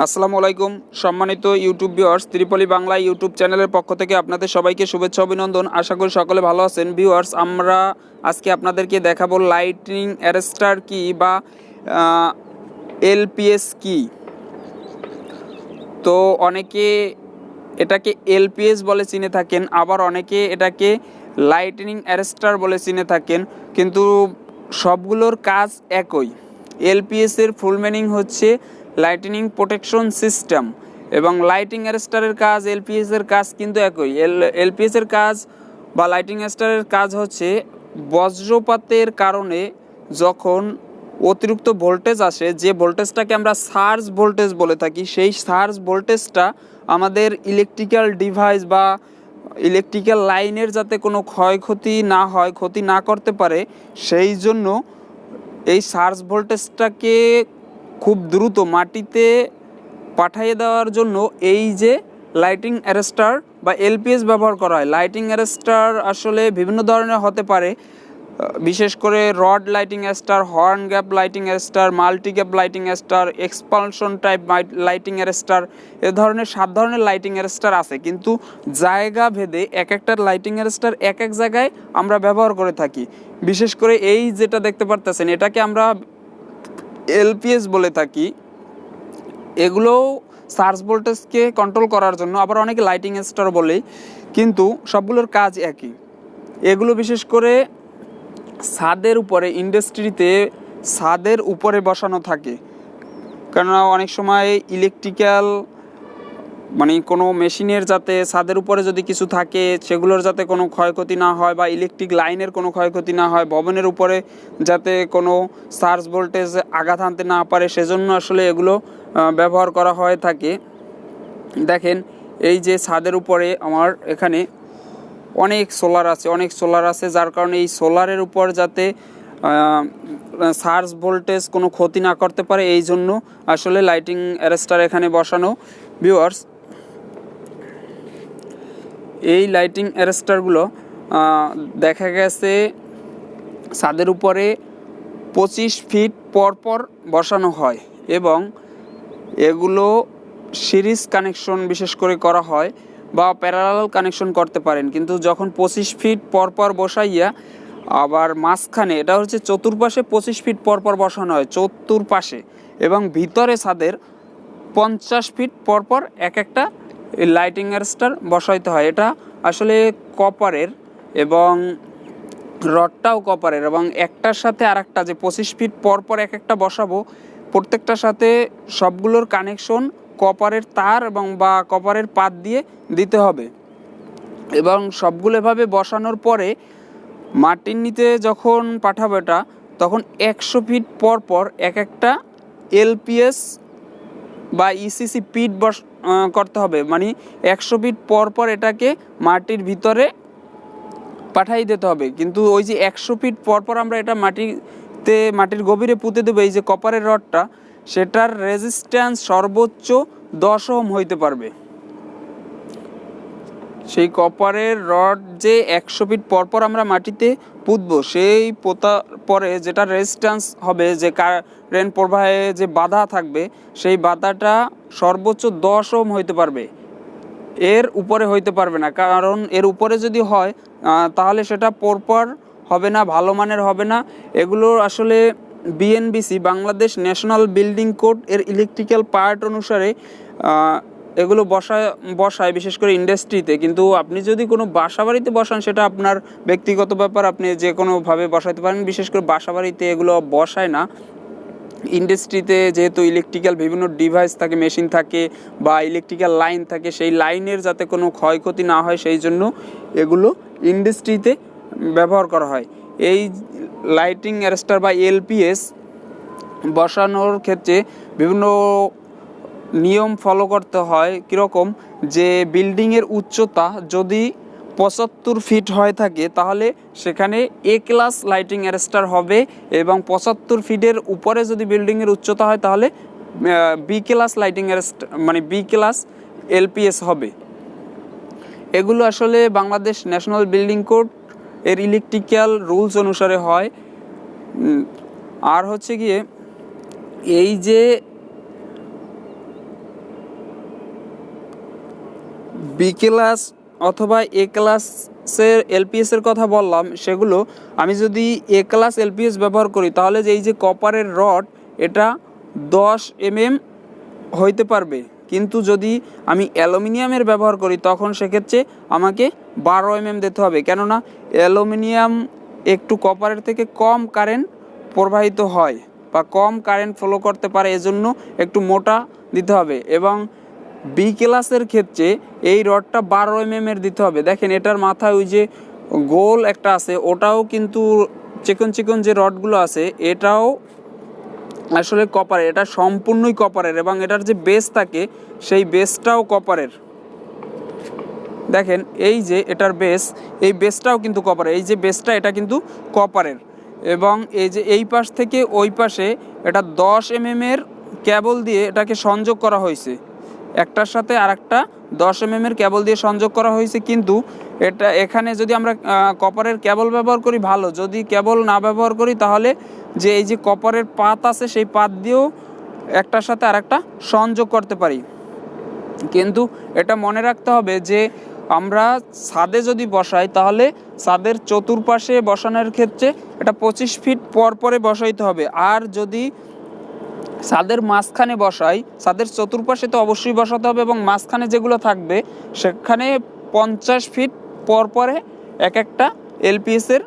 আসসালামু আলাইকুম সম্মানিত ইউটিউব ভিউয়ার্স, ত্রিপলি বাংলা ইউটিউব চ্যানেলের পক্ষ থেকে আপনাদের সবাইকে শুভেচ্ছা অভিনন্দন। আশা করি সকলে ভালো আছেন। ভিউয়ার্স, আমরা আজকে আপনাদেরকে দেখাবো লাইটিং অ্যারেস্টার কি বা এলপিএস কি। তো অনেকে এটাকে এলপিএস বলে চিনে থাকেন, আবার অনেকে এটাকে লাইটিনিং অ্যারেস্টার বলে চিনে থাকেন, কিন্তু সবগুলোর কাজ একই। এলপিএস এর ফুল মিনিং হচ্ছে লাইটিনিং প্রোটেকশন সিস্টেম, এবং লাইটিং অ্যারেস্টারের কাজ এলপিএস এর কাজ কিন্তু একই। এলপিএস এর কাজ বা লাইটিং অ্যারেস্টারের কাজ হচ্ছে বজ্রপাতের কারণে যখন অতিরিক্ত ভোল্টেজ আসে, যে ভোল্টেজটাকে আমরা সার্জ ভোল্টেজ বলে থাকি, সেই সার্জ ভোল্টেজটা আমাদের ইলেকট্রিক্যাল ডিভাইস বা ইলেকট্রিক্যাল লাইনের যাতে কোনো ক্ষয়ক্ষতি না হয়, ক্ষতি না করতে পারে, সেই জন্য এই সার্জ ভোল্টেজটাকে খুব দ্রুত মাটিতে পাঠিয়ে দেওয়ার জন্য এই যে লাইটিং অ্যারেস্টার বা এলপিএস ব্যবহার করা হয়। লাইটিং অ্যারেস্টার আসলে বিভিন্ন ধরনের হতে পারে, বিশেষ করে rod lighting arrester, horn gap lighting arrester, multi gap lighting arrester, expulsion type lighting arrester, এ ধরনের 7 ধরনের লাইটিং অ্যারেস্টার আছে। কিন্তু জায়গা ভেদে এক একটার লাইটিং অ্যারেস্টার এক এক জায়গায় আমরা ব্যবহার করে থাকি। বিশেষ করে এই যেটা দেখতে পারতেছেন, এটাকে আমরা এলপিএস বলে থাকি। এগুলো সার্জ ভোল্টেজকে কন্ট্রোল করার জন্য, আবার অনেকে লাইটিং অ্যারেস্টার বলে, কিন্তু সবগুলোর কাজ একই। এগুলো বিশেষ করে ছাদের উপরে, ইন্ডাস্ট্রিতে ছাদের উপরে বসানো থাকে, কেননা অনেক সময় ইলেকট্রিক্যাল কোনো মেশিনের যাতে ছাদের উপরে যদি কিছু থাকে সেগুলোর যাতে কোনো ক্ষয়ক্ষতি না হয়, বা ইলেকট্রিক লাইনের কোনো ক্ষয়ক্ষতি না হয়, ভবনের উপরে যাতে কোনো সার্জ ভোল্টেজ আঘাত আনতে না পারে, সেজন্য আসলে এগুলো ব্যবহার করা হয়ে থাকে। দেখেন, এই যে ছাদের উপরে আমার এখানে অনেক সোলার আছে, যার কারণে এই সোলারের উপর যাতে সার্জ ভোল্টেজ কোনো ক্ষতি না করতে পারে, এই জন্য আসলে লাইটিং অ্যারেস্টার এখানে বসানো। ভিউয়ার্স, এই লাইটিং অ্যারেস্টারগুলো দেখা গেছে ছাদের উপরে 25 ফিট পর বসানো হয়, এবং এগুলো সিরিজ কানেকশন বিশেষ করে করা হয়, বা প্যারালাল কানেকশন করতে পারেন। কিন্তু যখন 25 ফিট পর বসাইয়া আবার মাঝখানে, এটা হচ্ছে চতুর্পাশে 25 ফিট পর বসানো হয় চতুর্পাশে, এবং ভিতরে ছাদের 50 ফিট পর এক একটা লাইটিং অ্যারেস্টার বসাইতে হয়। এটা আসলে কপারের, এবং রডটাও কপারের, এবং একটার সাথে আর একটা যে 25 ফিট পর এক একটা বসাবো, প্রত্যেকটার সাথে সবগুলোর কানেকশন কপারের তার এবং বা কপারের পাত দিয়ে দিতে হবে। এবং সবগুলো এভাবে বসানোর পরে মাটির নিচে যখন পাঠাবো এটা, তখন 100 ফিট পর এক একটা এলপিএস বা ইসিসি পিট করতে হবে। 100 ফিট পর এটাকে মাটির ভিতরে পাঠাই দিতে হবে। কিন্তু ওই যে 100 ফিট পর আমরা এটা মাটির গভীরে পুঁতে দেবো, এই যে কপারের রডটা, সেটার রেজিস্ট্যান্স সর্বোচ্চ 10 ওহম হইতে পারবে। সেই কপারের রড যে 100 ফিট পর আমরা মাটিতে পুঁতবো, সেই পোতার পরে যেটা রেজিস্ট্যান্স হবে, যে কারেন্ট প্রবাহে যে বাধা থাকবে, সেই বাধাটা সর্বোচ্চ 10 ওহম হইতে পারবে, এর উপরে হইতে পারবে না। কারণ এর উপরে যদি হয় তাহলে সেটা পরপর হবে না, ভালো মানের হবে না। এগুলো আসলে BNBC, Bangladesh national building code এর ইলেকট্রিক্যাল পার্ট অনুসারে এগুলো বসায় বিশেষ করে ইন্ডাস্ট্রিতে। কিন্তু আপনি যদি কোনো বাসা বাড়িতে বসান, সেটা আপনার ব্যক্তিগত ব্যাপার, আপনি যে কোনোভাবে বসাতে পারেন। বিশেষ করে বাসা বাড়িতে এগুলো বসায় না। ইন্ডাস্ট্রিতে যেহেতু ইলেকট্রিক্যাল বিভিন্ন ডিভাইস থাকে, মেশিন থাকে বা ইলেকট্রিক্যাল লাইন থাকে, সেই লাইনের যাতে কোনো ক্ষয়ক্ষতি না হয়, সেই জন্য এগুলো ইন্ডাস্ট্রিতে ব্যবহার করা হয়। এই লাইটিং অ্যারেস্টার বা এলপিএস বসানোর ক্ষেত্রে বিভিন্ন নিয়ম ফলো করতে হয়। কীরকম, যে বিল্ডিংয়ের উচ্চতা যদি 75 ফিট হয়ে থাকে, তাহলে সেখানে এ ক্লাস লাইটিং অ্যারেস্টার হবে, এবং 75 ফিটের উপরে যদি বিল্ডিংয়ের উচ্চতা হয়, তাহলে B class lighting arrester B class LPS হবে। এগুলো আসলে বাংলাদেশ ন্যাশনাল বিল্ডিং কোড এর ইলেকট্রিক্যাল রুলস অনুসারে হয়। আর হচ্ছে গিয়ে, এই যে বি ক্লাস অথবা এ ক্লাসের এলপিএসের কথা বললাম, সেগুলো আমি যদি এ ক্লাস এলপিএস ব্যবহার করি তাহলে যে এই যে কপারের রড এটা 10 mm হইতে পারবে, কিন্তু যদি আমি অ্যালুমিনিয়ামের ব্যবহার করি তখন সেক্ষেত্রে আমাকে 12 mm দিতে হবে, কেননা অ্যালুমিনিয়াম একটু কপারের থেকে কম কারেন্ট প্রবাহিত হয় বা কম কারেন্ট ফ্লো করতে পারে, এজন্য একটু মোটা দিতে হবে। এবং বি ক্লাসের ক্ষেত্রে এই রডটা 12 mm এর দিতে হবে। দেখেন এটার মাথায় ওই যে গোল একটা আছে, ওটাও কিন্তু চিকন চিকন যে রডগুলো আছে এটাও আসলে কপারের, এটা সম্পূর্ণই কপারের, এবং এটার যে বেস থাকে সেই বেসটাও কপারের। দেখেন এই যে এটার বেস, এই বেসটাও কিন্তু কপারের, এই যে বেসটা এটা কিন্তু কপারের। এবং এই যে এই পাশ থেকে ওই পাশে এটা 10 mm এর কেবল দিয়ে এটাকে সংযোগ করা হয়েছে, একটার সাথে আরেকটা 10 mm এর কেবল দিয়ে সংযোগ করা হয়েছে। কিন্তু এটা এখানে যদি আমরা কপারের কেবল ব্যবহার করি ভালো, যদি কেবল না ব্যবহার করি তাহলে যে এই যে কপারের পাত আছে সেই পাত দিয়েও একটার সাথে আরেকটা সংযোগ করতে পারি। কিন্তু এটা মনে রাখতে হবে যে আমরা ছাদে যদি বসাই তাহলে ছাদের চতুর্পাশে বসানোর ক্ষেত্রে এটা 25 ফিট পর পরে বসাইতে হবে। আর যদি ছাদের মাঝখানে বসাই, ছাদের চতুর্পাশে তো অবশ্যই বসাতে হবে, এবং মাঝখানে যেগুলো থাকবে সেখানে 50 ফিট পর পরে এক একটা এলপিএসের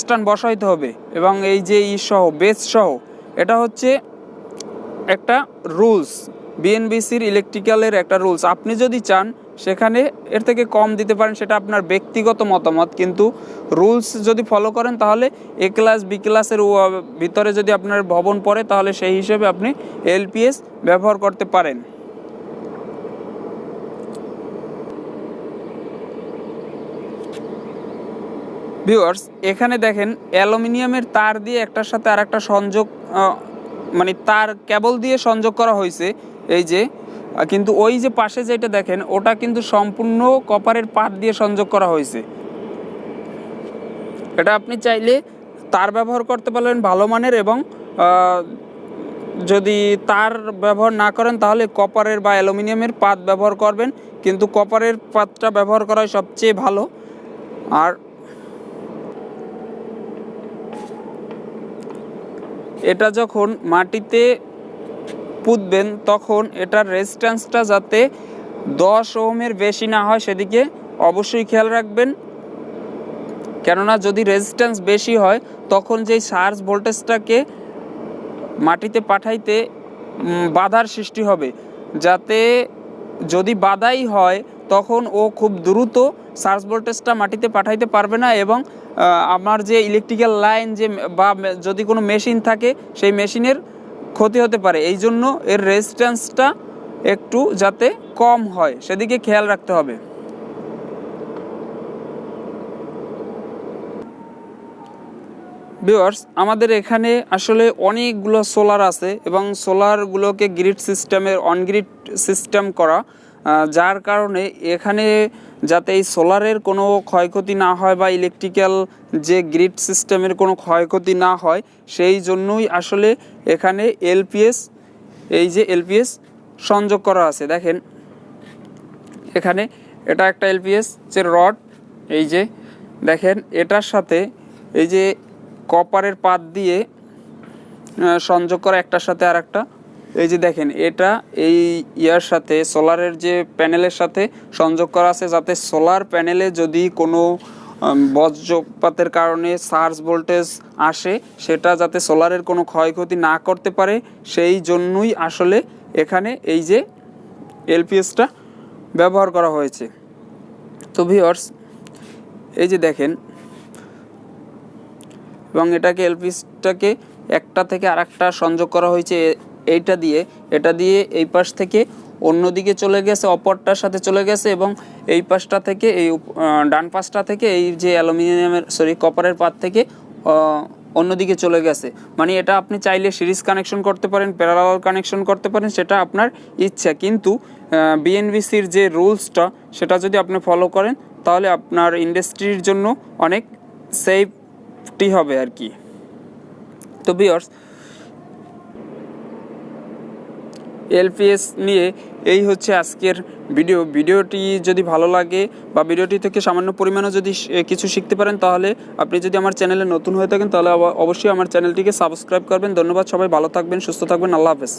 স্ট্যান্ড বসাইতে হবে। এবং এই যে সহ বেস সহ এটা হচ্ছে একটা রুলস, বিএনবিসির ইলেকট্রিক্যালের একটা রুলস। আপনি যদি চান সেখানে এর থেকে কম দিতে পারেন, সেটা আপনার ব্যক্তিগত মতামত, কিন্তু রুলস যদি ফলো করেন তাহলে এ ক্লাস বি ক্লাসের ভিতরে যদি আপনার ভবন পড়ে তাহলে সেই হিসেবে আপনি এলপিএস ব্যবহার করতে পারেন। ভিউয়ার্স, এখানে দেখেন অ্যালুমিনিয়ামের তার দিয়ে একটার সাথে আর একটা সংযোগ, মানে তার কেবল দিয়ে সংযোগ করা হয়েছে এই যে, কিন্তু ওই যে পাশে যেটা দেখেন ওটা কিন্তু সম্পূর্ণ কপারের পাত দিয়ে সংযোগ করা হয়েছে। এটা আপনি চাইলে তার ব্যবহার করতে পারবেন ভালো মানের, এবং যদি তার ব্যবহার না করেন তাহলে কপারের বা অ্যালুমিনিয়ামের পাত ব্যবহার করবেন, কিন্তু কপারের পাতটা ব্যবহার করাই সবচেয়ে ভালো। আর এটা যখন মাটিতে পুঁতবেন তখন এটার রেজিস্ট্যান্সটা যাতে 10 ওহমের বেশি না হয় সেদিকে অবশ্যই খেয়াল রাখবেন, কেননা যদি রেজিস্ট্যান্স বেশি হয় তখন যেই সার্জ ভোল্টেজটাকে মাটিতে পাঠাইতে বাধার সৃষ্টি হবে, যাতে যদি বাধাই হয় তখন ও খুব দ্রুত সার্জ ভোল্টেজটা মাটিতে পাঠাইতে পারবে না, এবং আমার যে ইলেকট্রিক্যাল লাইন যে বা যদি কোনো মেশিন থাকে সেই মেশিনের ক্ষতি হতে পারে। এই জন্য এর রেজিস্ট্যান্সটা একটু যাতে কম হয় সেদিকে খেয়াল রাখতে হবে। ভিউয়ার্স, আমাদের এখানে আসলে অনেকগুলো সোলার আছে, এবং সোলারগুলোকে গ্রিড সিস্টেমের অনগ্রিড সিস্টেম করা, যার কারণে এখানে যাতে এই সোলারের কোনো ক্ষয়ক্ষতি না হয় বা ইলেকট্রিক্যাল যে গ্রিড সিস্টেমের কোনো ক্ষয়ক্ষতি না হয় সেই জন্যই আসলে এখানে এলপিএস, এই যে এলপিএস সংযোগ করা আছে। দেখেন এখানে এটা একটা এলপিএস যে রড, এই যে দেখেন এটার সাথে এই যে কপারের পাত দিয়ে সংযোগ করা একটার সাথে আর একটা, এই যে দেখেন এটা এই ইয়ার সাথে সোলারের যে প্যানেলের সাথে সংযোগ করা আছে, যাতে সোলার প্যানেলে যদি কোনো বজ্রপাতের কারণে সার্জ ভোল্টেজ আসে সেটা যাতে সোলারের কোনো ক্ষয়ক্ষতি না করতে পারে, সেই জন্যই আসলে এখানে এই যে এলপিএসটা ব্যবহার করা হয়েছে। তো ভিউয়ার্স, এই যে দেখেন, এবং এটাকে এলপিএসটাকে একটা থেকে আরেকটা সংযোগ করা হয়েছে এইটা দিয়ে, এটা দিয়ে এই পাশ থেকে অন্যদিকে চলে গেছে, অপরটার সাথে চলে গেছে, এবং এই পাশটা থেকে এই ডান পাশটা থেকে এই যে অ্যালুমিনিয়ামের কপারের পাত থেকে অন্যদিকে চলে গেছে। মানে এটা আপনি চাইলে সিরিজ কানেকশন করতে পারেন, প্যারালাল কানেকশন করতে পারেন, সেটা আপনার ইচ্ছা, কিন্তু বিএনবিসির যে রুলসটা সেটা যদি আপনি ফলো করেন তাহলে আপনার ইন্ডাস্ট্রির জন্য অনেক সেফটি হবে আর কি। তো ভিউয়ার্স, এলপিএস নিয়ে এই হচ্ছে আজকের ভিডিওটি যদি ভালো লাগে বা ভিডিওটি থেকে সামান্য পরিমাণও যদি কিছু শিখতে পারেন, তাহলে আপনি যদি আমার চ্যানেলে নতুন হয়ে থাকেন তাহলে অবশ্যই আমার চ্যানেলটিকে সাবস্ক্রাইব করবেন। ধন্যবাদ, সবাই ভালো থাকবেন, সুস্থ থাকবেন, আল্লাহ হাফেজ।